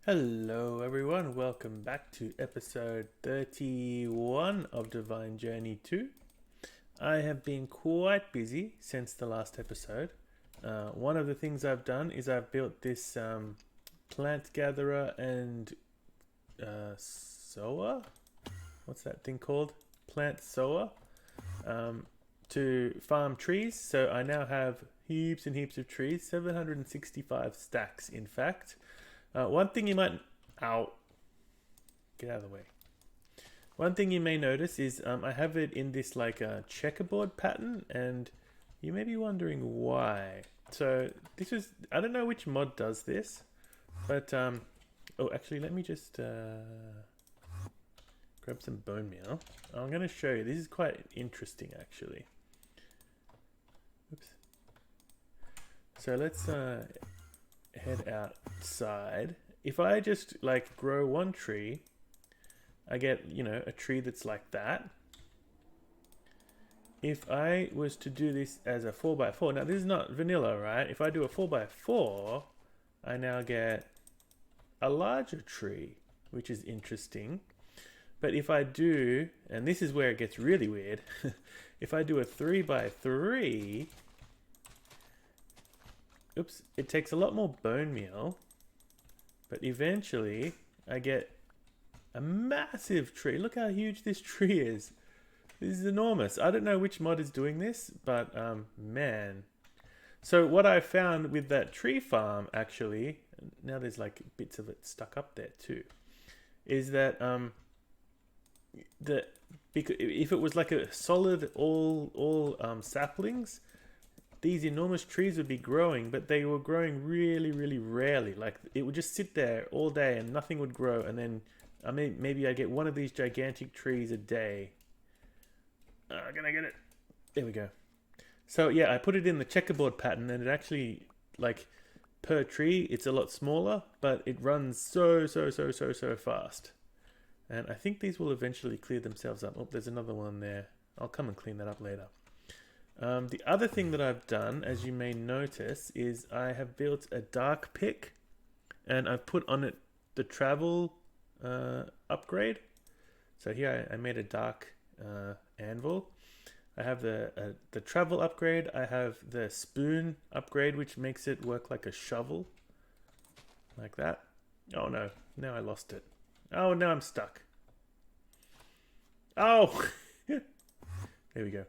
Hello, everyone. Welcome back to episode 31 of Divine Journey 2. I have been quite busy since the last episode. One of the things I've done is I've built this plant gatherer and sower. What's that thing called? Plant sower. To farm trees. So I now have heaps and heaps of trees, 765 stacks, in fact. One thing you might... Ow. Get out of the way. One thing you may notice is I have it in this like checkerboard pattern, and you may be wondering why. So this is... I don't know which mod does this, but... oh, actually, let me just grab some bone meal. I'm going to show you. This is quite interesting, actually. Oops. So let's... head outside. If I just like grow one tree, I get, a tree that's like that. If I was to do this as a 4x4, now this is not vanilla, right? If I do a 4x4, I now get a larger tree, which is interesting. But if I do, and this is where it gets really weird, if I do a 3x3, oops, it takes a lot more bone meal, but eventually I get a massive tree. Look how huge this tree is. This is enormous. I don't know which mod is doing this, but man. So what I found with that tree farm, actually, now there's like bits of it stuck up there too, is that because if it was like a solid all saplings, these enormous trees would be growing, but they were growing really, really rarely. Like it would just sit there all day and nothing would grow. And then maybe I get one of these gigantic trees a day. Can I get it? There we go. So yeah, I put it in the checkerboard pattern, and it actually, like, per tree, it's a lot smaller, but it runs so fast. And I think these will eventually clear themselves up. Oh, there's another one there. I'll come and clean that up later. The other thing that I've done, as you may notice, is I have built a dark pick, and I've put on it the travel upgrade. So here I made a dark anvil. I have the travel upgrade. I have the spoon upgrade, which makes it work like a shovel, like that. Oh no, now I lost it. Oh, now I'm stuck. Oh, there we go.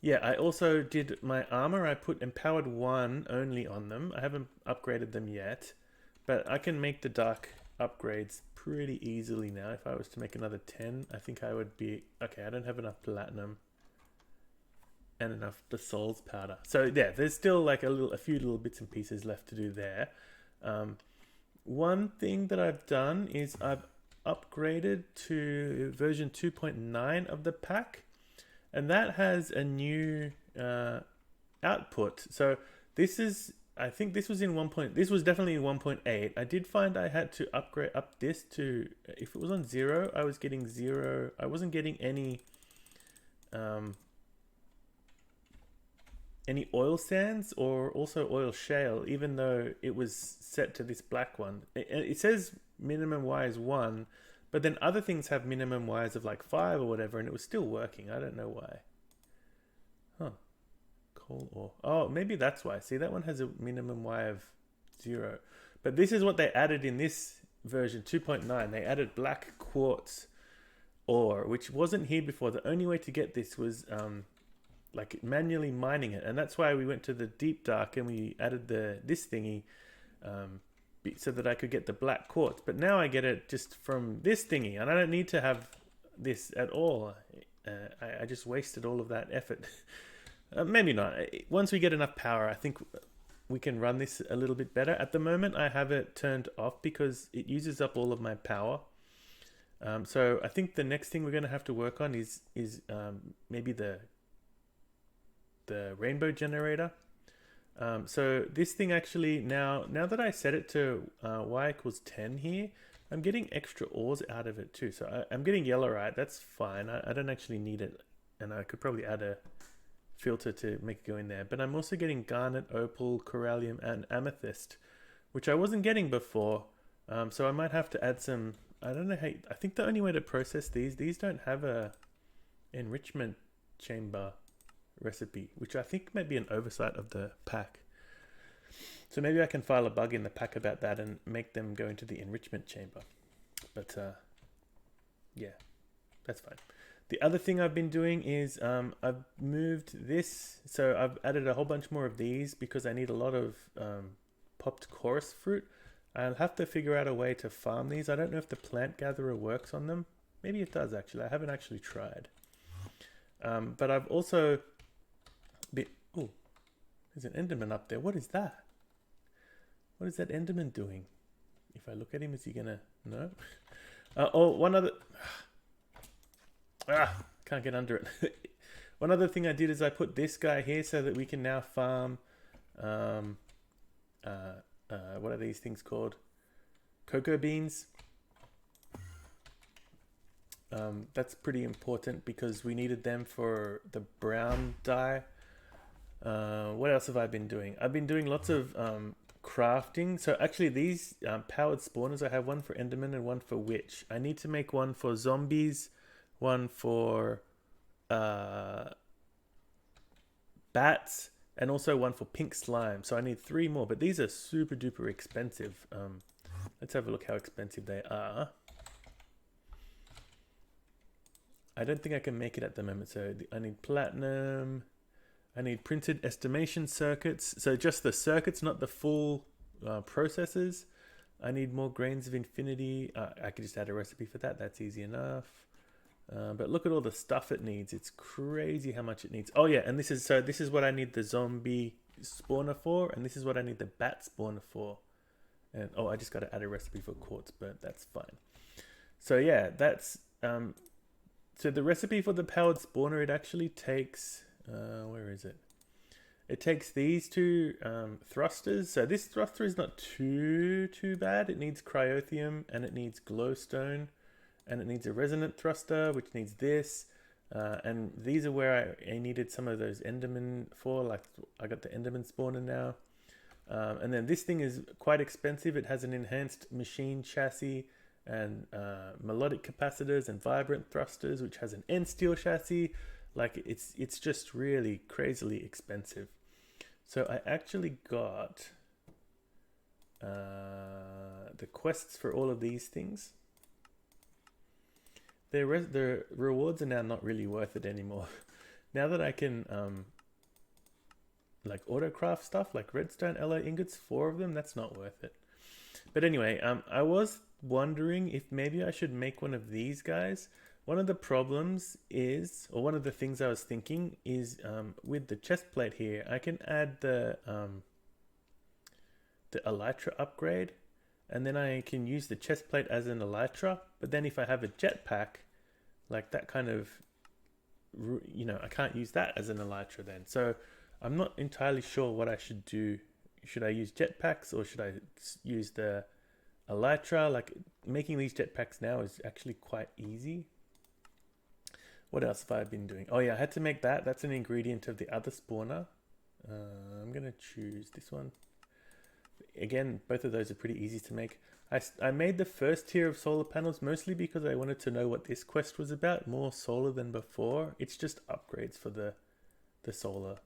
Yeah, I also did my armor. I put empowered 1 only on them. I haven't upgraded them yet, but I can make the dark upgrades pretty easily now. If I was to make another 10, I think I would be... Okay, I don't have enough platinum and enough the souls powder. So yeah, there's still like a few little bits and pieces left to do there. One thing that I've done is I've upgraded to version 2.9 of the pack. And that has a new output. So this is, I think this was in this was definitely in 1.8. I did find I had to upgrade up this to, if it was on 0, I was getting 0. I wasn't getting any oil sands or also oil shale, even though it was set to this black one. It says minimum Y is 1, but then other things have minimum Ys of like 5 or whatever, and it was still working. I don't know why. Huh. Coal ore. Oh, maybe that's why. See, that one has a minimum Y of 0. But this is what they added in this version 2.9. They added black quartz ore, which wasn't here before. The only way to get this was like manually mining it. And that's why we went to the deep dark and we added this thingy so that I could get the black quartz. But now I get it just from this thingy, and I don't need to have this at all. I just wasted all of that effort. Maybe not. Once we get enough power, I think we can run this a little bit better. At the moment, I have it turned off because it uses up all of my power. So I think the next thing we're going to have to work on is maybe the rainbow generator. So this thing actually, now that I set it to y equals 10 here, I'm getting extra ores out of it too. So I'm getting yellowite. That's fine. I don't actually need it, and I could probably add a filter to make it go in there. But I'm also getting garnet, opal, corallium, and amethyst, which I wasn't getting before. So I might have to add some. I don't know how. I think the only way to process these don't have a enrichment chamber recipe, which I think might be an oversight of the pack. So maybe I can file a bug in the pack about that and make them go into the enrichment chamber. But yeah, that's fine. The other thing I've been doing is I've moved this. So I've added a whole bunch more of these because I need a lot of popped chorus fruit. I'll have to figure out a way to farm these. I don't know if the plant gatherer works on them. Maybe it does actually. I haven't actually tried. But I've also been... Oh, there's an Enderman up there. What is that? What is that Enderman doing? If I look at him, is he gonna... No? Oh, one other... Can't get under it. One other thing I did is I put this guy here so that we can now farm... what are these things called? Cocoa beans. That's pretty important because we needed them for the brown dye. What else have I been doing? I've been doing lots of crafting. So actually these powered spawners, I have one for Enderman and one for Witch. I need to make one for zombies, one for bats, and also one for pink slime. So I need 3 more, but these are super duper expensive. Let's have a look how expensive they are. I don't think I can make it at the moment. So I need platinum. I need printed estimation circuits. So just the circuits, not the full processors. I need more grains of infinity. I could just add a recipe for that. That's easy enough. But look at all the stuff it needs. It's crazy how much it needs. Oh yeah, and this is what I need the zombie spawner for, and this is what I need the bat spawner for. And oh, I just got to add a recipe for quartz, but that's fine. So yeah, that's so the recipe for the powered spawner, it actually takes where is it? It takes these 2 thrusters. So this thruster is not too bad. It needs cryothium and it needs glowstone. And it needs a resonant thruster, which needs this. And these are where I needed some of those Endermen for. Like I got the Enderman spawner now. And then this thing is quite expensive. It has an enhanced machine chassis and melodic capacitors and vibrant thrusters, which has an end steel chassis. Like it's just really crazily expensive. So I actually got the quests for all of these things. The rewards are now not really worth it anymore. Now that I can like autocraft stuff like redstone alloy ingots, 4 of them, that's not worth it. But anyway, I was wondering if maybe I should make one of these guys. One of the problems is, or one of the things I was thinking is with the chest plate here, I can add the elytra upgrade, and then I can use the chest plate as an elytra. But then if I have a jetpack, like that kind of, you know, I can't use that as an elytra then. So I'm not entirely sure what I should do. Should I use jetpacks or should I use the elytra? Like making these jetpacks now is actually quite easy. What else have I been doing? Oh yeah, I had to make that. That's an ingredient of the other spawner. I'm going to choose this one. Again, both of those are pretty easy to make. I made the first tier of solar panels mostly because I wanted to know what this quest was about. More solar than before. It's just upgrades for the solar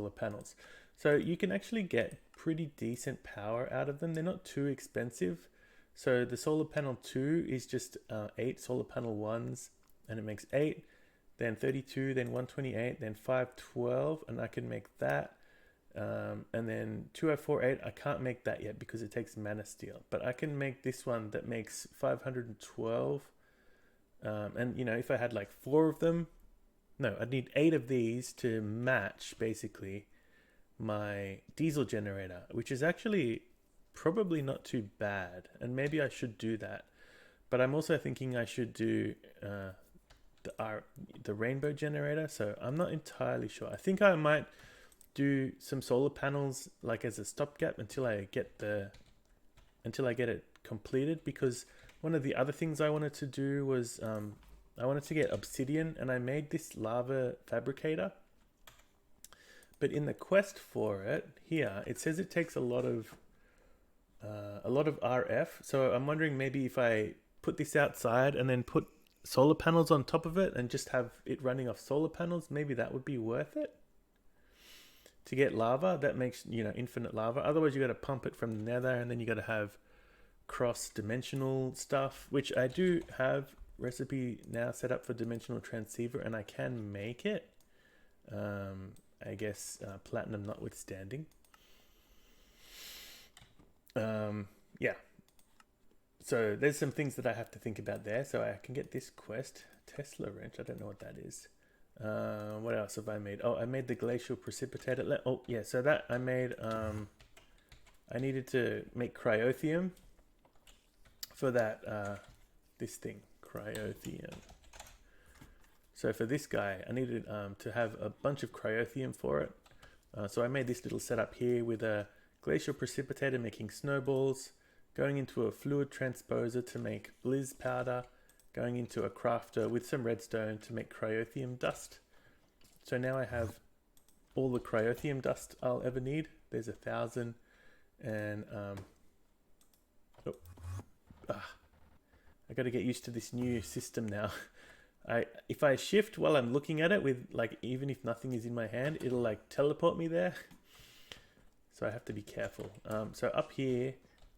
panels. So you can actually get pretty decent power out of them. They're not too expensive. So the solar panel 2 is just 8 solar panel 1s, and it makes 8, then 32, then 128, then 512, and I can make that. And then 2048, I can't make that yet because it takes mana steel, but I can make this one that makes 512. And you know, if I had like 4 of them, no, I'd need 8 of these to match basically my diesel generator, which is actually probably not too bad. And maybe I should do that, but I'm also thinking I should do the rainbow generator. So I'm not entirely sure. I think I might do some solar panels like as a stopgap until I get it completed, because one of the other things I wanted to do was I wanted to get obsidian, and I made this lava fabricator. But in the quest for it, here, it says it takes a lot of RF. So I'm wondering maybe if I put this outside and then put solar panels on top of it and just have it running off solar panels, maybe that would be worth it. To get lava, that makes, infinite lava. Otherwise, you got to pump it from the nether, and then you got to have cross-dimensional stuff, which I do have recipe now set up for dimensional transceiver, and I can make it. I guess platinum notwithstanding. Yeah. So there's some things that I have to think about there. So I can get this quest, Tesla wrench. I don't know what that is. What else have I made? Oh, I made the glacial precipitator. Oh, yeah. So that I made. I needed to make cryothium for that. This thing, cryothium. So for this guy, I needed to have a bunch of cryothium for it. So I made this little setup here with a glacial precipitator making snowballs, going into a fluid transposer to make blizz powder, going into a crafter with some redstone to make cryothium dust. So now I have all the cryothium dust I'll ever need. There's 1,000, and I got to get used to this new system now. If I shift while I'm looking at it with, like, even if nothing is in my hand, it'll like teleport me there. So I have to be careful. So up here,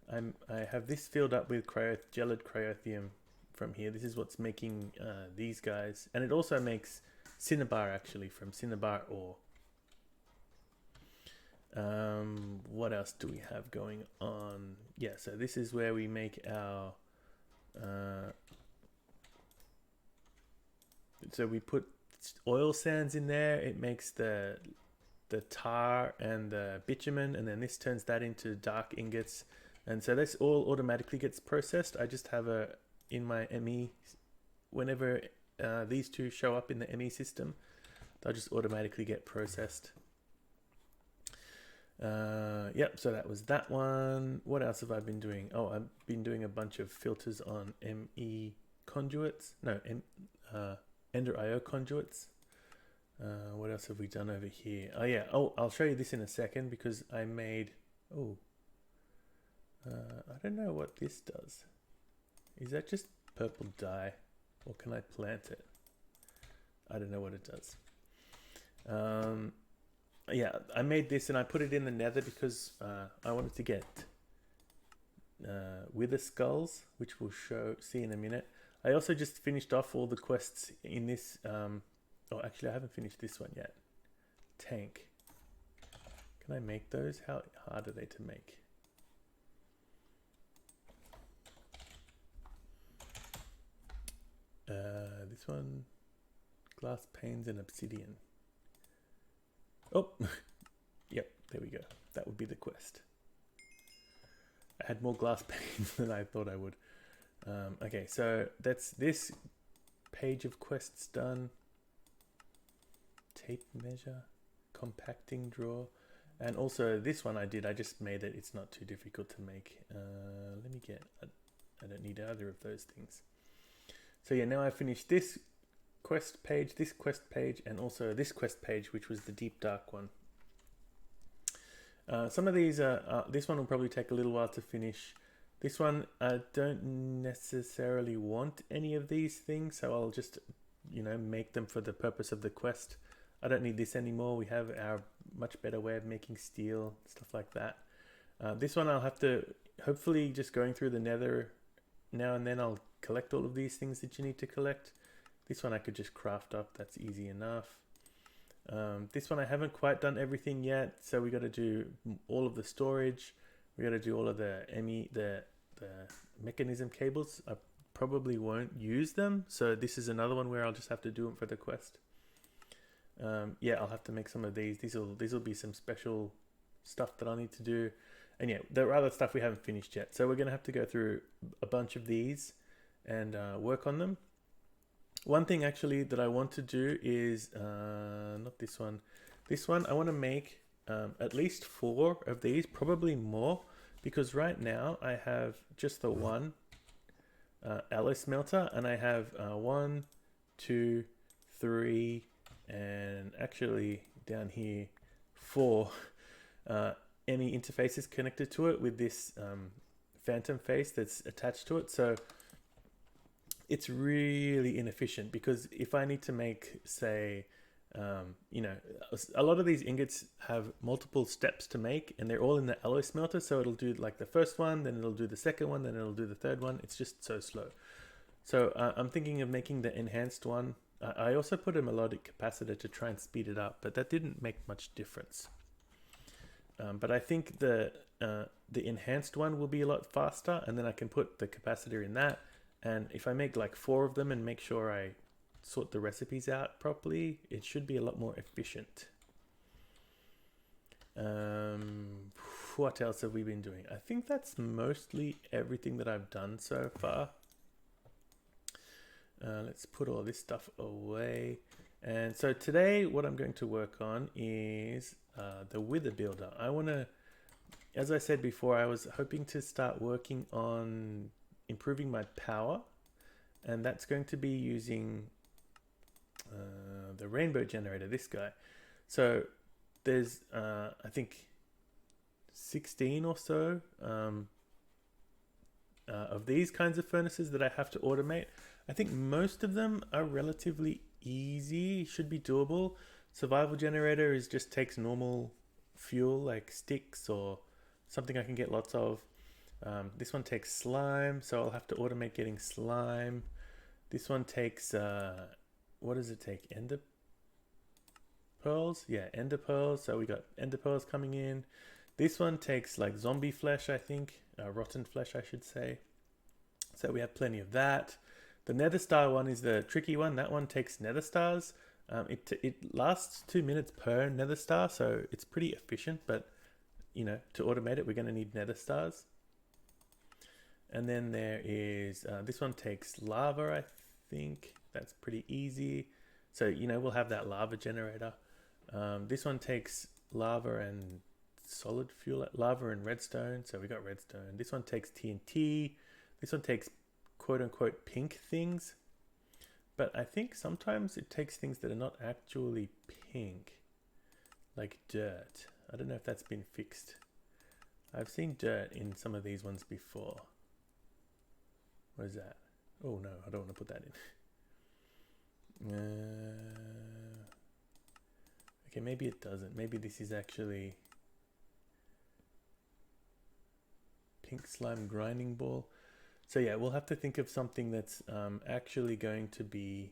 I have this filled up with gelid cryothium from here. This is what's making these guys, and it also makes cinnabar actually from cinnabar ore. What else do we have going on? Yeah, so this is where we make our. So we put oil sands in there. It makes the tar and the bitumen, and then this turns that into dark ingots. And so this all automatically gets processed. I just have in my ME, whenever these two show up in the ME system, they'll just automatically get processed. Yep, so that was that one. What else have I been doing? Oh, I've been doing a bunch of filters on ME conduits. No, Ender IO conduits. What else have we done over here? Oh yeah. Oh, I'll show you this in a second because I made. Oh. I don't know what this does. Is that just purple dye, or can I plant it? I don't know what it does. Yeah, I made this and I put it in the nether because I wanted to get wither skulls, which we'll see in a minute. I also just finished off all the quests in this. Oh, actually, I haven't finished this one yet. Tank. Can I make those? How hard are they to make? This one, glass panes and obsidian. Oh, yep, there we go. That would be the quest. I had more glass panes than I thought I would. Okay, so that's this page of quests done. Tape measure, compacting drawer, and also this one I just made it. It's not too difficult to make. Let me get, I don't need either of those things. So yeah, now I finished this quest page, and also this quest page, which was the deep dark one. Some of these this one will probably take a little while to finish. This one, I don't necessarily want any of these things, so I'll just, make them for the purpose of the quest. I don't need this anymore. We have our much better way of making steel, stuff like that. This one I'll have to, hopefully just going through the nether now and then, I'll collect all of these things that you need to collect. This one I could just craft up. That's easy enough. This one I haven't quite done everything yet, so we got to do all of the storage. We got to do all of the the mechanism cables. I probably won't use them, so this is another one where I'll just have to do them for the quest. Yeah, I'll have to make some of these. These will be some special stuff that I'll need to do. And yeah, there are other stuff we haven't finished yet, so we're gonna have to go through a bunch of these and work on them. One thing actually that I want to do is not this one. This one I want to make at least 4 of these, probably more, because right now I have just the one alloy smelter, and I have 1, 2, 3, and actually down here 4 ME interfaces connected to it with this phantom face that's attached to it. So it's really inefficient, because if I need to make, say, you know, a lot of these ingots have multiple steps to make, and they're all in the alloy smelter. So it'll do like the first one, then it'll do the second one, then it'll do the third one. It's just so slow. So I'm thinking of making the enhanced one. I also put a melodic capacitor to try and speed it up, but that didn't make much difference. But I think the enhanced one will be a lot faster, and then I can put the capacitor in that. And if I make like 4 of them and make sure I sort the recipes out properly, it should be a lot more efficient. What else have we been doing? I think that's mostly everything that I've done so far. Let's put all this stuff away. And so today what I'm going to work on is the wither builder. I want to, as I said before, I was hoping to start working on improving my power, and that's going to be using the rainbow generator, this guy. So there's I think 16 or so of these kinds of furnaces that I have to automate. I think most of them are relatively easy, should be doable. Survival generator is just takes normal fuel like sticks or something I can get lots of. This one takes slime, so I'll have to automate getting slime. This one takes what does it take? Ender pearls? Yeah, ender pearls. So we got ender pearls coming in. This one takes like zombie flesh, I think, rotten flesh, I should say. So we have plenty of that. The nether star one is the tricky one. That one takes nether stars. It lasts 2 minutes per nether star, so it's pretty efficient. But you know, to automate it, we're going to need nether stars. And then there is this one takes lava, I think. That's pretty easy. So you know, we'll have that lava generator. This one takes lava and solid fuel, lava and redstone. So we got redstone. This one takes TNT. This one takes quote unquote pink things, but I think sometimes it takes things that are not actually pink, like dirt. I don't know if that's been fixed. I've seen dirt in some of these ones before. What is that? Oh no, I don't want to put that in. Okay, maybe it doesn't. Maybe this is actually pink slime grinding ball. So yeah, we'll have to think of something that's actually going to be.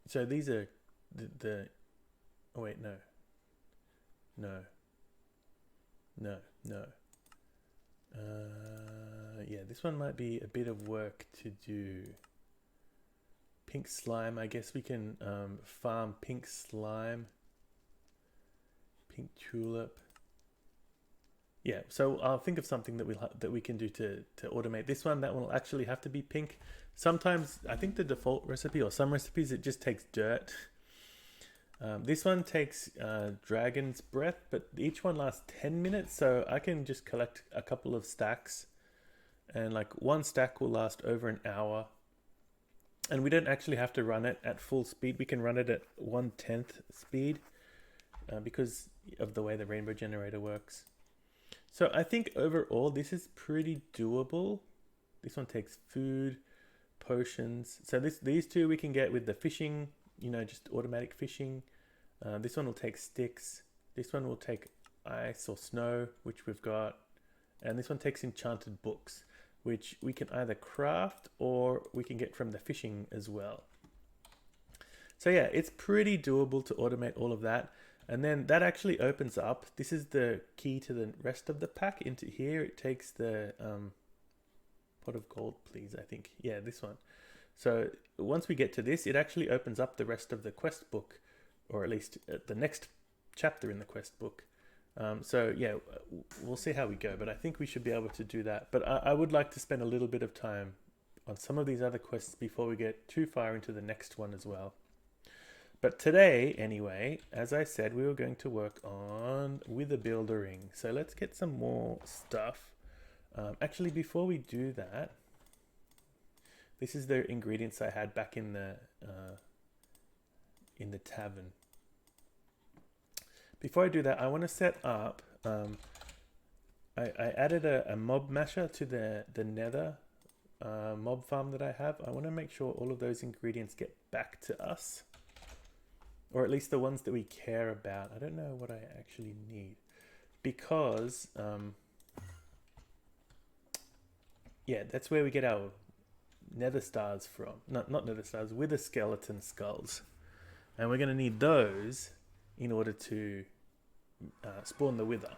So these are the oh wait, no. Yeah, this one might be a bit of work to do. Pink slime, I guess we can farm pink slime. Pink tulip. Yeah, so I'll think of something that we can do to automate this one. That one will actually have to be pink. Sometimes I think the default recipe, or some recipes, it just takes dirt. This one takes dragon's breath, but each one lasts 10 minutes, so I can just collect a couple of stacks, and like one stack will last over an hour. And we don't actually have to run it at full speed. We can run it at 1/10 speed because of the way the rainbow generator works. So I think overall this is pretty doable. This one takes food, potions. So these two we can get with the fishing, you know, just automatic fishing. This one will take sticks. This one will take ice or snow, which we've got. And this one takes enchanted books, which we can either craft or we can get from the fishing as well. So yeah, it's pretty doable to automate all of that. And then that actually opens up. This is the key to the rest of the pack. Into here, it takes the pot of gold, please, I think. Yeah, this one. So once we get to this, it actually opens up the rest of the quest book, or at least the next chapter in the quest book. So yeah, we'll see how we go, but I think we should be able to do that. But I would like to spend a little bit of time on some of these other quests before we get too far into the next one as well. But today, anyway, as I said, we were going to work on wither buildering. So let's get some more stuff. Actually, before we do that, this is the ingredients I had back in the in the tavern. Before I do that, I want to set up. I added a mob masher to the nether mob farm that I have. I want to make sure all of those ingredients get back to us, or at least the ones that we care about. I don't know what I actually need, because yeah, that's where we get our nether stars from. Not nether stars, wither skeleton skulls, and we're going to need those in order to spawn the wither.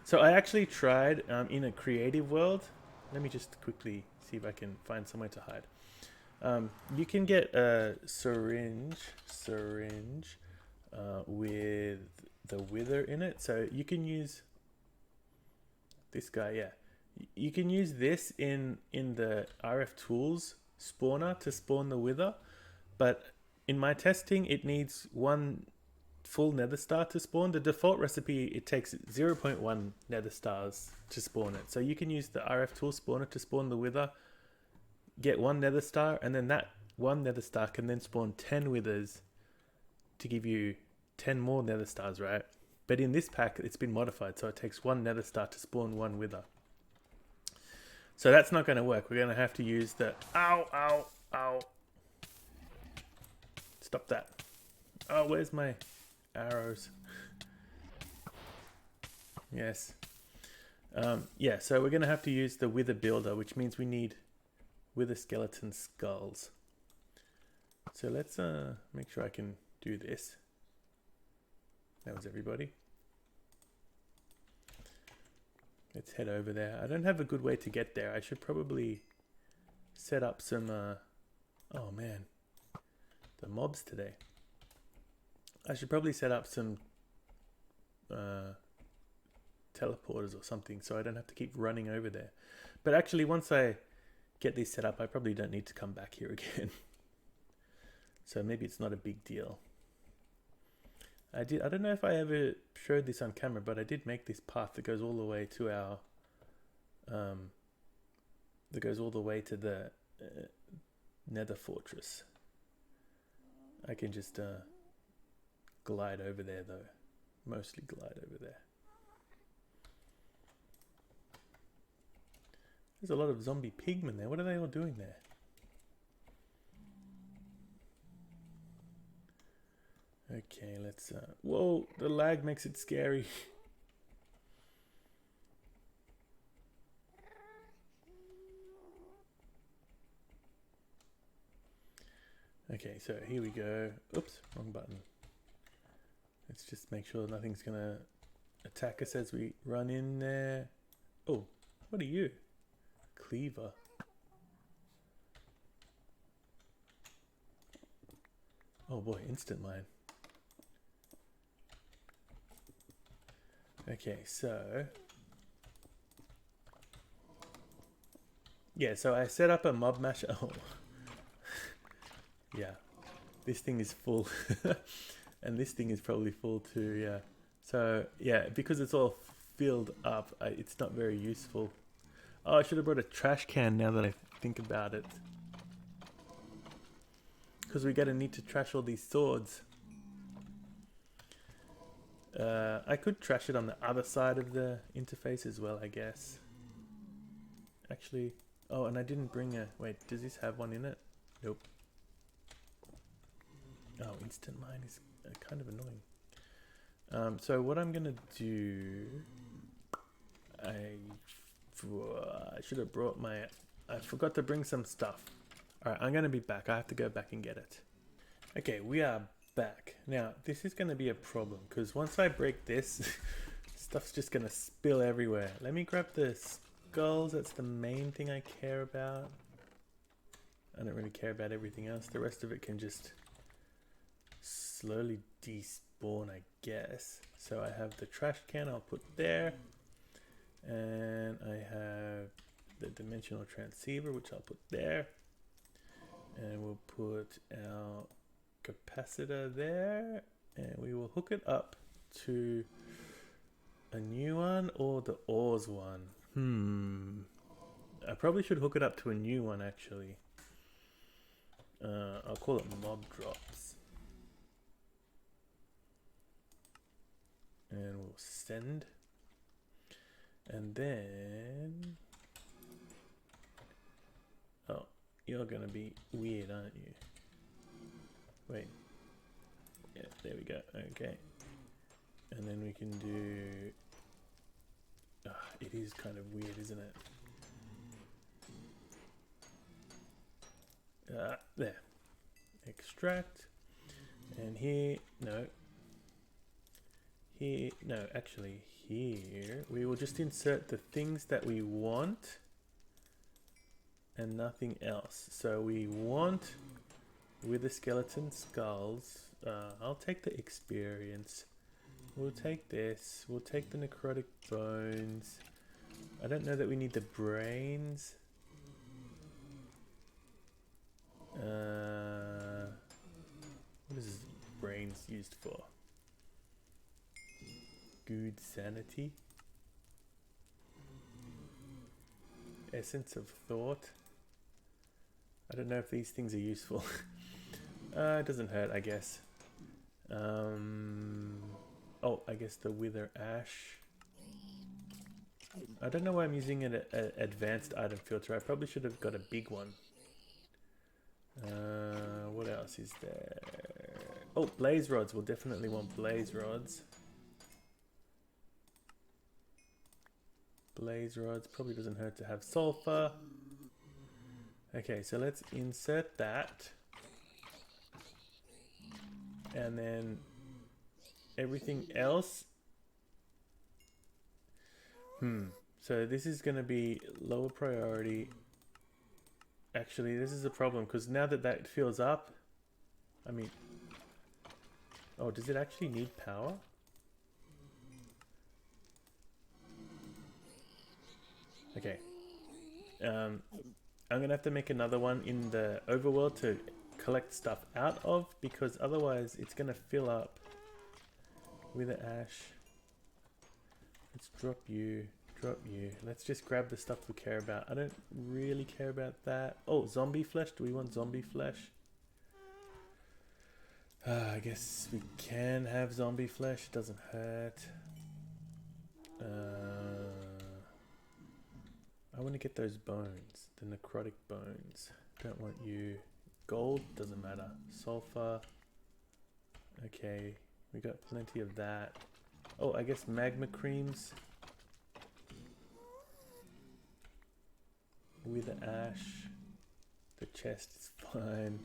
So I actually tried in a creative world. Let me just quickly see if I can find somewhere to hide. You can get a syringe with the wither in it. So you can use this guy, yeah. You can use this in the RF tools spawner to spawn the wither, but in my testing, it needs one full nether star to spawn. The default recipe, it takes 0.1 nether stars to spawn it. So you can use the RF tool spawner to spawn the wither, get one nether star, and then that one nether star can then spawn 10 withers to give you 10 more nether stars, right? But in this pack, it's been modified, so it takes one nether star to spawn one wither. So that's not going to work. We're going to have to use the... Ow! Stop that. Oh, where's my arrows? Yes. Yeah, so we're going to have to use the wither builder, which means we need wither skeleton skulls. So let's make sure I can do this. That was everybody. Let's head over there. I don't have a good way to get there. I should probably set up some... oh man, the mobs today. I should probably set up some teleporters or something so I don't have to keep running over there. But actually, once I get these set up, I probably don't need to come back here again. So maybe it's not a big deal. I don't know if I ever showed this on camera, but I did make this path that goes all the way to our the nether fortress. I can just glide over there though. Mostly glide over there. There's a lot of zombie pigmen there. What are they all doing there? Okay, let's... whoa, the lag makes it scary. Okay, so here we go. Oops, wrong button. Let's just make sure nothing's gonna attack us as we run in there. Oh, what are you? Cleaver. Oh boy, instant mine. Okay, so... yeah, so I set up a mob masher. Oh. Yeah, this thing is full. And this thing is probably full too, yeah. So, yeah, because it's all filled up, it's not very useful. Oh, I should have brought a trash can now that I think about it. Because we're going to need to trash all these swords. I could trash it on the other side of the interface as well, I guess. Actually, oh, and I didn't bring a... wait, does this have one in it? Nope. Oh, instant mine is kind of annoying. So what I'm going to do... I should have brought my... I forgot to bring some stuff. Alright, I'm going to be back. I have to go back and get it. Okay, we are back. Now, this is going to be a problem, because once I break this, stuff's just going to spill everywhere. Let me grab the skulls. That's the main thing I care about. I don't really care about everything else. The rest of it can just slowly despawn, I guess. So I have the trash can I'll put there. And I have the dimensional transceiver, which I'll put there. And we'll put our capacitor there. And we will hook it up to a new one or the ores one. I probably should hook it up to a new one, actually. I'll call it mob drops. And we'll send. And then... Oh, you're gonna be weird, aren't you? Wait. Yeah, there we go. Okay. And then we can do... it is kind of weird, isn't it? There. Extract. And here, no. Here, no, actually here, we will just insert the things that we want and nothing else. So we want with the skeleton skulls, I'll take the experience. We'll take this. We'll take the necrotic bones. I don't know that we need the brains. What is brains used for? Good sanity. Essence of thought. I don't know if these things are useful. It doesn't hurt, I guess. Oh, I guess the wither ash. I don't know why I'm using an advanced item filter. I probably should have got a big one. What else is there? Oh, blaze rods. We'll definitely want blaze rods. Blaze rods. Probably doesn't hurt to have sulfur. Okay, so let's insert that. And then everything else. So this is going to be lower priority. Actually, this is a problem because now that that fills up, I mean, oh, does it actually need power? Okay. I'm going to have to make another one in the overworld to collect stuff out of, because otherwise it's going to fill up with the ash. Let's drop you. Let's just grab the stuff we care about. I don't really care about that. Oh, zombie flesh. Do we want zombie flesh? I guess we can have zombie flesh. It doesn't hurt. I want to get those bones. The necrotic bones. Don't want you. Gold. Doesn't matter. Sulfur. Okay. We got plenty of that. Oh, I guess magma creams. With the ash. The chest is fine.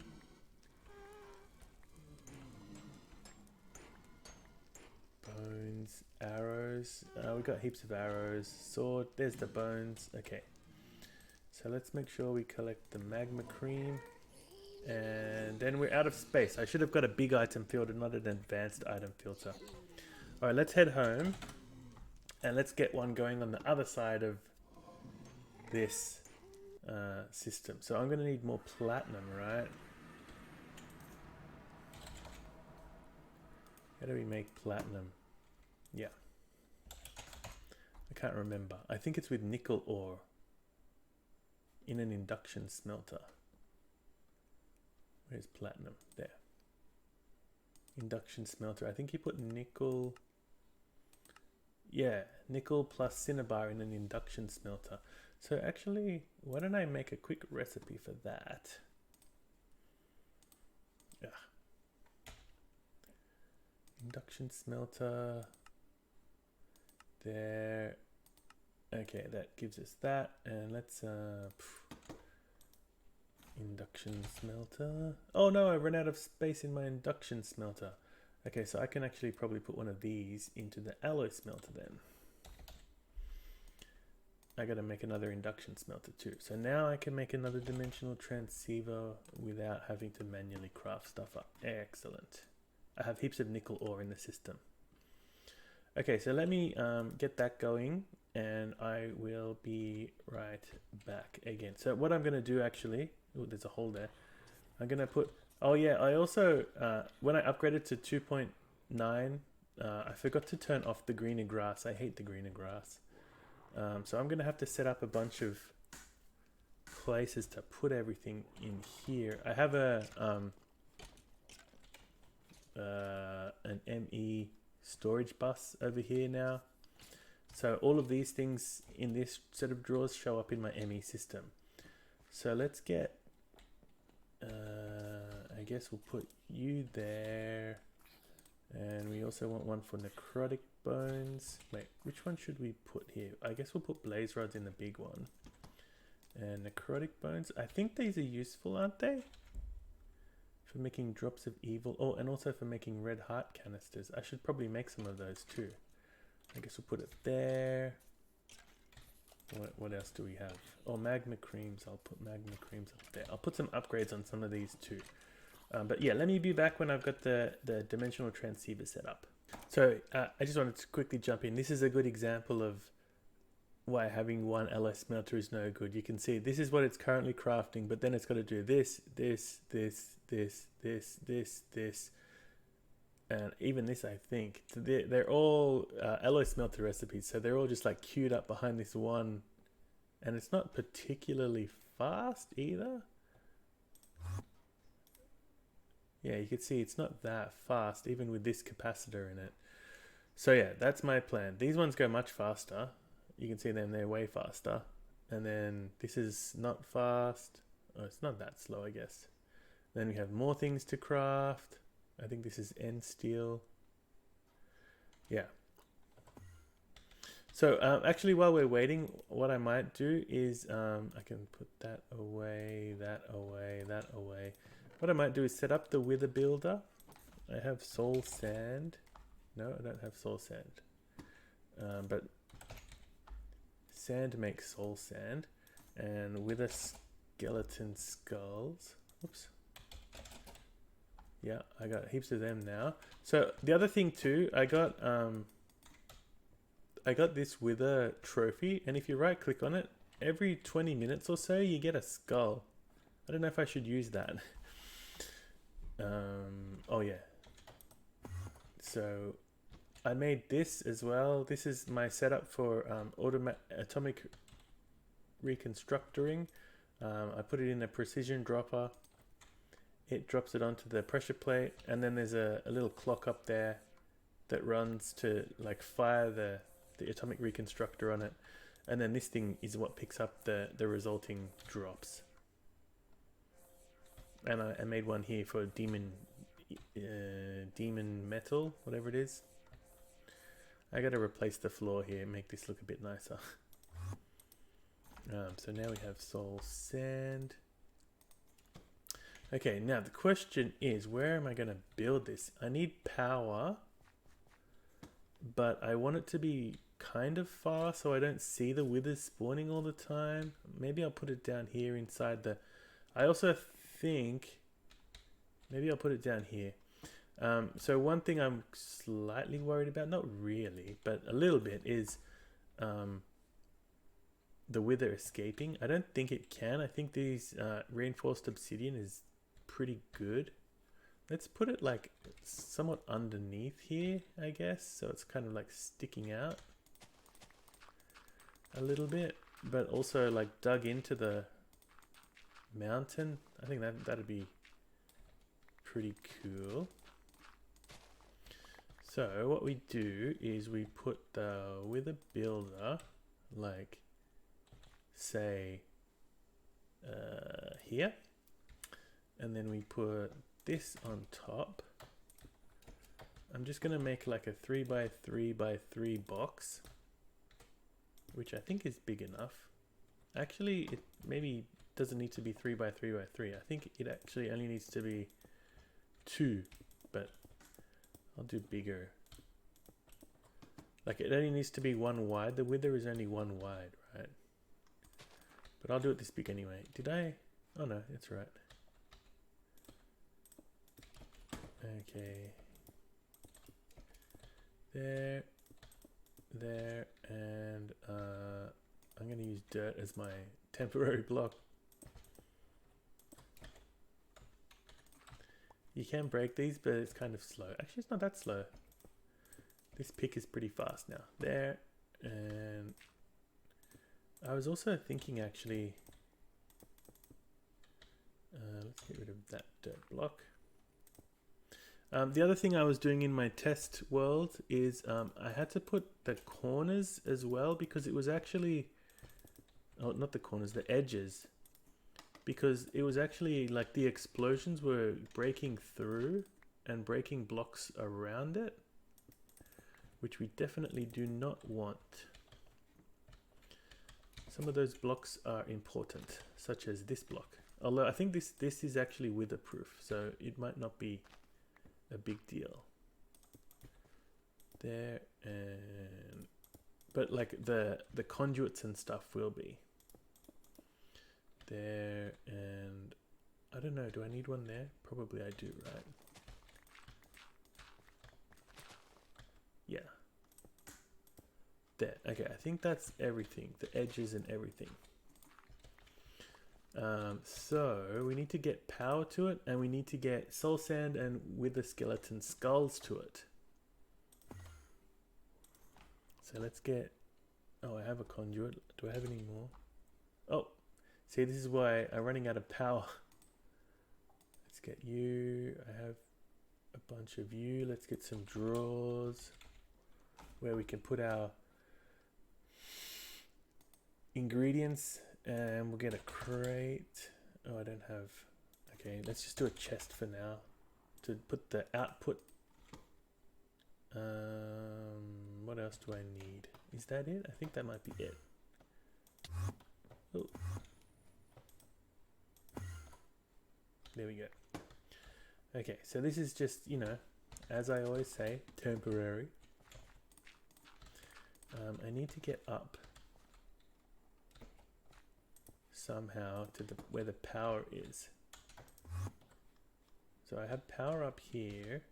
Bones, arrows. We got heaps of arrows. Sword. There's the bones. Okay. So let's make sure we collect the magma cream. And then we're out of space. I should have got a big item filter, not an advanced item filter. Alright, let's head home. And let's get one going on the other side of this system. So I'm going to need more platinum, right? How do we make platinum? Yeah. I can't remember. I think it's with nickel ore in an induction smelter. Where's platinum? There. Induction smelter. I think you put nickel. Yeah, nickel plus cinnabar in an induction smelter. So actually, why don't I make a quick recipe for that? Yeah. Induction smelter. There. Okay, that gives us that. And let's induction smelter. Oh no, I ran out of space in my induction smelter. Okay, so I can actually probably put one of these into the alloy smelter then. I gotta make another induction smelter too. So now I can make another dimensional transceiver without having to manually craft stuff up. Excellent. I have heaps of nickel ore in the system. Okay, so let me get that going and I will be right back again. So what I'm gonna do actually, oh, there's a hole there. I'm gonna put, oh yeah, I also, when I upgraded to 2.9, I forgot to turn off the greener grass. I hate the greener grass. So I'm going to have to set up a bunch of places to put everything in here. I have a an ME storage bus over here now. So all of these things in this set of drawers show up in my ME system. So let's get, I guess we'll put you there. And we also want one for necrotic bones. Wait, which one should we put here? I guess we'll put blaze rods in the big one. And necrotic bones, I think these are useful, aren't they? For making drops of evil. Oh, and also for making red heart canisters. I should probably make some of those too. I guess we'll put it there. What else do we have? Oh, magma creams. I'll put magma creams up there. I'll put some upgrades on some of these too. But yeah, let me be back when I've got the dimensional transceiver set up. So I just wanted to quickly jump in. This is a good example of why having one LS smelter is no good. You can see this is what it's currently crafting, but then it's got to do this, this, this, this, this, this, this, and even this, I think. They're all alloy smelter recipes, so they're all just like queued up behind this one, and it's not particularly fast either. Yeah, you can see it's not that fast, even with this capacitor in it. So yeah, that's my plan. These ones go much faster. You can see them, they're way faster. And then this is not fast. Oh, it's not that slow, I guess. Then we have more things to craft. I think this is end steel. Yeah. So actually, while we're waiting, what I might do is I can put that away, that away, that away. What I might do is set up the wither builder. I have soul sand. No, I don't have soul sand. But sand makes soul sand. And wither skeleton skulls. Oops. Yeah, I got heaps of them now. So the other thing too, I got this wither trophy, and if you right click on it, every 20 minutes or so you get a skull. I don't know if I should use that. Oh yeah. So I made this as well. This is my setup for atomic reconstructoring. I put it in a precision dropper. It drops it onto the pressure plate, and then there's a little clock up there that runs to like fire the atomic reconstructor on it, and then this thing is what picks up the resulting drops. And I made one here for demon metal, whatever it is. I gotta replace the floor here and make this look a bit nicer. So now we have soul sand. Okay, now the question is, where am I gonna build this? I need power, but I want it to be kind of far so I don't see the withers spawning all the time. Maybe I'll put it down here inside the... I also think maybe I'll put it down here. So one thing I'm slightly worried about, not really, but a little bit, is the wither escaping. I don't think it can. I think these reinforced obsidian is pretty good. Let's put it like somewhat underneath here, I guess, so it's kind of like sticking out a little bit, but also like dug into the mountain. I think that'd be pretty cool. So what we do is we put the wither builder like say here, and then we put this on top. I'm just gonna make like a 3x3x3 box, which I think is big enough. Actually, it maybe doesn't need to be 3x3x3. I think it actually only needs to be 2, but I'll do bigger. Like it only needs to be 1 wide. The wither is only 1 wide, right? But I'll do it this big anyway. Did I? Oh no, it's right. Okay. There, and I'm going to use dirt as my temporary block. You can break these, but it's kind of slow. Actually, it's not that slow. This pick is pretty fast now. There, and I was also thinking actually, let's get rid of that dirt block. The other thing I was doing in my test world is I had to put the corners as well, because it was actually, oh, not the corners, the edges, because it was actually like the explosions were breaking through and breaking blocks around it, which we definitely do not want. Some of those blocks are important, such as this block. Although I think this is actually weatherproof, so it might not be a big deal. There, and but like the conduits and stuff will be there. And I don't know, do I need one there? Probably I do, right? Yeah. There. Okay, I think that's everything. The edges and everything. So we need to get power to it, and we need to get soul sand and wither skeleton skulls to it. So let's get, oh, I have a conduit. Do I have any more? Oh, see, this is why I'm running out of power. Let's get you. I have a bunch of you. Let's get some drawers where we can put our ingredients, and we'll get a crate. Oh, I don't have, okay, let's just do a chest for now to put the output. What else do I need? Is that it? I think that might be it. Oh. There we go. Okay, so this is just, you know, as I always say, temporary. I need to get up somehow to where the power is. So I have power up here.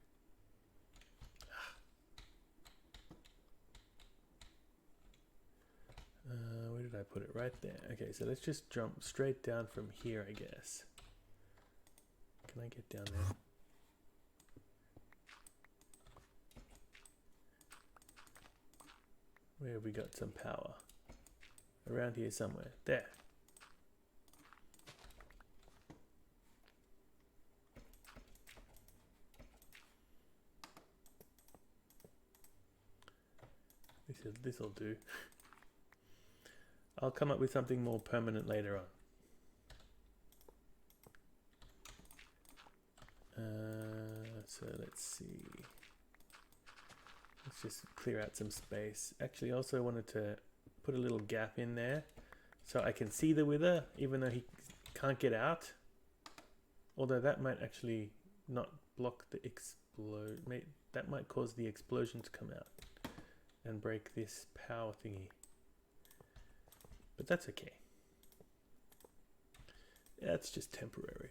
Where did I put it? Right there. Okay, so let's just jump straight down from here, I guess. Can I get down there? Where have we got some power? Around here somewhere. There. This'll do. I'll come up with something more permanent later on. So let's see. Let's just clear out some space. Actually, I also wanted to put a little gap in there so I can see the wither, even though he can't get out. Although that might actually not block the explode. That might cause the explosion to come out and break this power thingy. But that's okay. That's just temporary.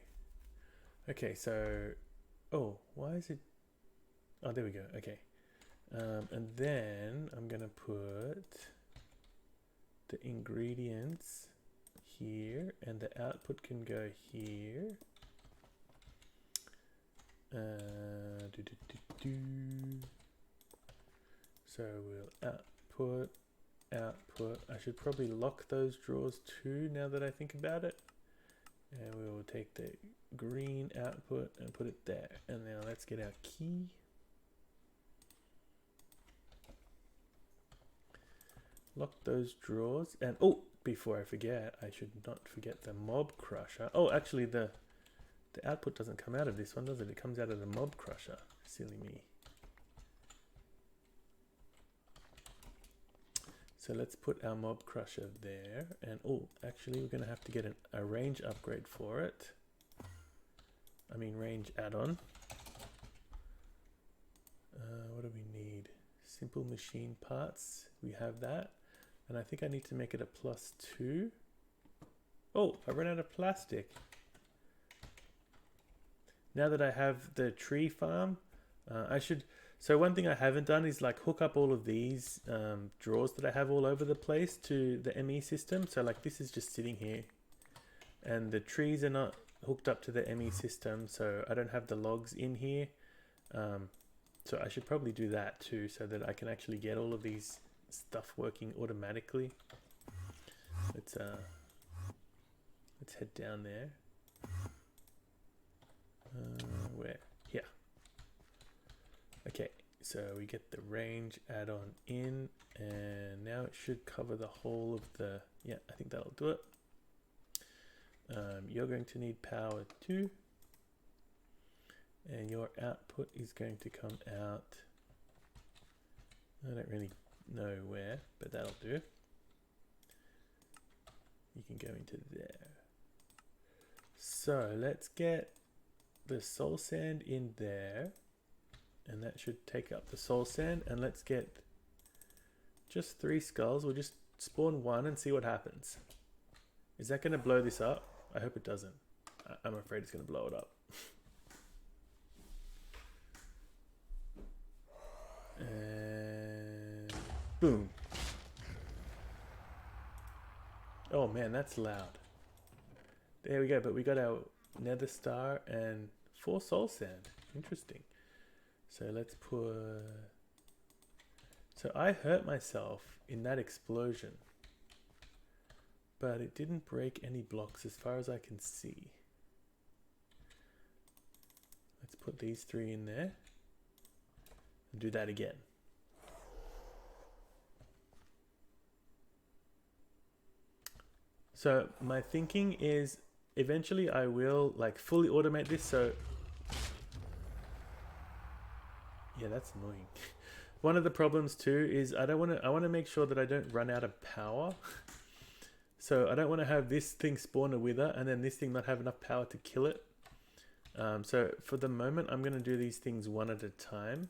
Okay, so, oh, why is it? Oh, there we go. Okay. And then I'm gonna put the ingredients here, and the output can go here. So we'll output. I should probably lock those drawers too, now that I think about it. And we will take the green output and put it there. And now let's get our key. Lock those drawers. And oh, before I forget, I should not forget the mob crusher. Oh, actually the output doesn't come out of this one, does it? It comes out of the mob crusher. Silly me. So let's put our mob crusher there. And oh, actually we're going to have to get a range upgrade for it. I mean range add-on. What do we need? Simple machine parts. We have that. And I think I need to make it a +2. Oh, I ran out of plastic. Now that I have the tree farm, I should... So one thing I haven't done is like hook up all of these drawers that I have all over the place to the ME system. So like this is just sitting here and the trees are not hooked up to the ME system. So I don't have the logs in here. So I should probably do that too, so that I can actually get all of these stuff working automatically. Let's head down there. Where? Here. Okay, so we get the range add-on in, and now it should cover the whole of the, yeah, I think that'll do it. You're going to need power too, and your output is going to come out, I don't really know where, but that'll do. You can go into there. So let's get the soul sand in there, and that should take up the soul sand, and let's get just 3 skulls. We'll just spawn 1 and see what happens. Is that going to blow this up? I hope it doesn't. I'm afraid it's going to blow it up. And boom. Oh man, that's loud. There we go, but we got our nether star and 4 soul sand. Interesting. So let's put... So I hurt myself in that explosion, but it didn't break any blocks as far as I can see. Let's put these 3 in there and do that again. So my thinking is eventually I will like fully automate this. So yeah, that's annoying. One of the problems too is I want to make sure that I don't run out of power. So I don't want to have this thing spawn a wither and then this thing not have enough power to kill it. So for the moment, I'm going to do these things one at a time.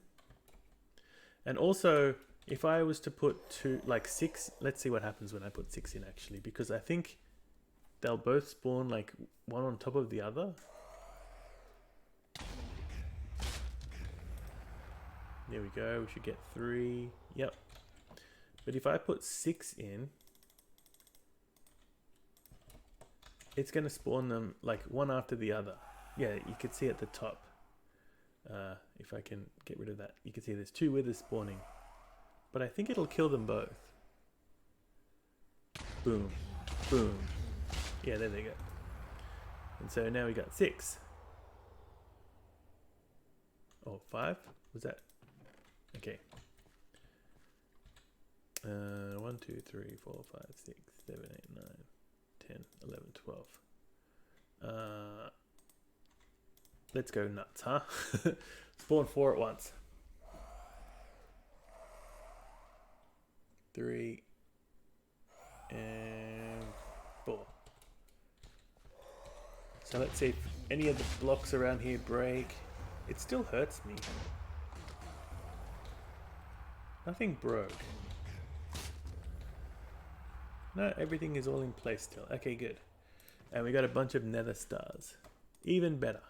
And also, if I was to put 6, let's see what happens when I put 6 in actually, because I think they'll both spawn like one on top of the other. There we go, we should get 3, yep. But if I put 6 in, it's going to spawn them like one after the other. Yeah, you can see at the top. If I can get rid of that, you can see there's 2 withers spawning. But I think it'll kill them both. Boom, boom. Yeah, there they go. And so now we got 6. Oh, 5? Was that? Okay. 1, 2, 3, 4, 5, 6, 7, 8, 9, 10, 11, 12. Let's go nuts, huh? Spawn 4 at once. 3 and 4. So let's see if any of the blocks around here break. It still hurts me. Nothing broke. No, everything is all in place still. Okay, good. And we got a bunch of nether stars. Even better.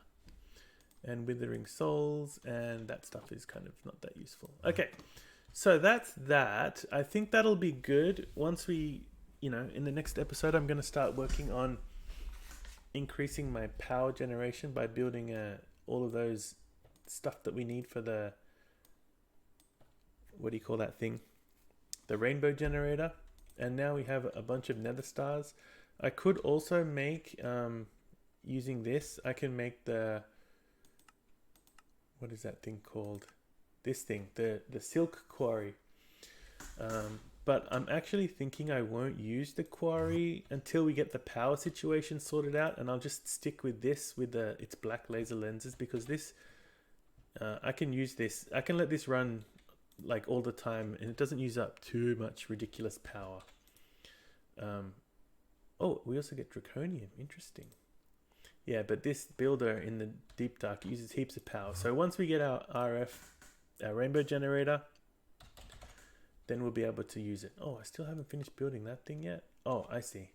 And withering souls, and that stuff is kind of not that useful. Okay, so that's that. I think that'll be good. Once we, in the next episode, I'm going to start working on increasing my power generation by building all of those stuff that we need for the, what do you call that thing? The rainbow generator. And now we have a bunch of nether stars. I could also make, using this, I can make the, what is that thing called? This thing, the silk quarry. But I'm actually thinking I won't use the quarry until we get the power situation sorted out, and I'll just stick with this with its black laser lenses, because this, I can use this. I can let this run like all the time, and it doesn't use up too much ridiculous power. Oh, we also get draconium. Interesting. Yeah, but this builder in the deep dark uses heaps of power. So once we get our RF, our rainbow generator, then we'll be able to use it. Oh, I still haven't finished building that thing yet. Oh, I see.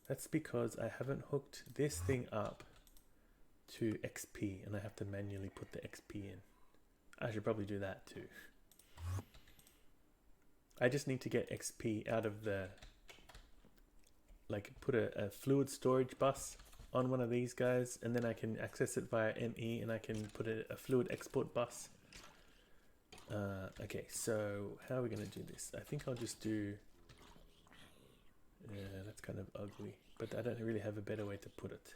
That's because I haven't hooked this thing up to XP, and I have to manually put the XP in. I should probably do that too. I just need to get XP out of the, like put a fluid storage bus on one of these guys, and then I can access it via ME, and I can put a fluid export bus. Okay, so how are we going to do this? I think I'll just do... Yeah, that's kind of ugly, but I don't really have a better way to put it.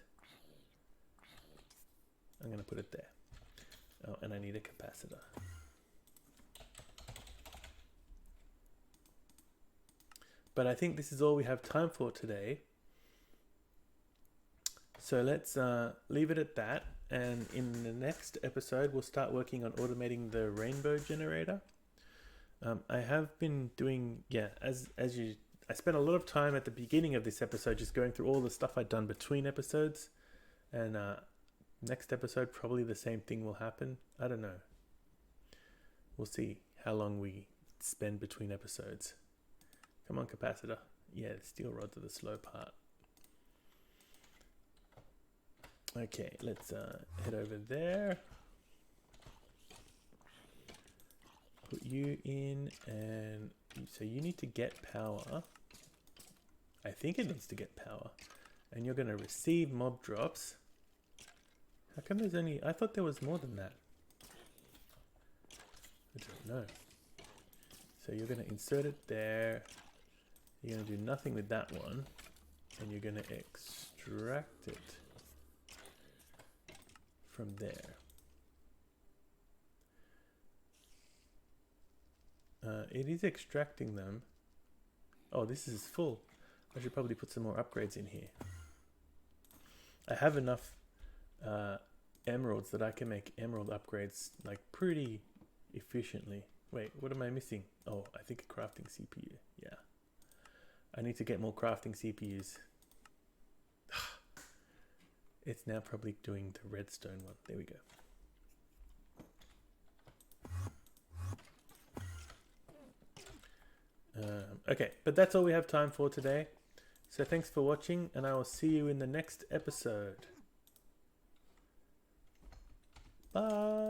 I'm going to put it there. Oh, and I need a capacitor. But I think this is all we have time for today. So let's leave it at that. And in the next episode, we'll start working on automating the rainbow generator. I have been doing, I spent a lot of time at the beginning of this episode just going through all the stuff I'd done between episodes. And next episode, probably the same thing will happen. I don't know. We'll see how long we spend between episodes. Come on, capacitor. Yeah, the steel rods are the slow part. Okay, let's head over there. Put you in, and so you need to get power. I think it needs to get power. And you're going to receive mob drops. How come there's only... I thought there was more than that. I don't know. So you're going to insert it there. You're going to do nothing with that one. And you're going to extract it from there. It is extracting them. Oh, this is full. I should probably put some more upgrades in here. I have enough emeralds that I can make emerald upgrades like pretty efficiently. Wait, what am I missing? Oh, I think a crafting CPU. Yeah. I need to get more crafting CPUs. It's now probably doing the redstone one. There we go. Okay, but that's all we have time for today. So thanks for watching, and I will see you in the next episode. Bye.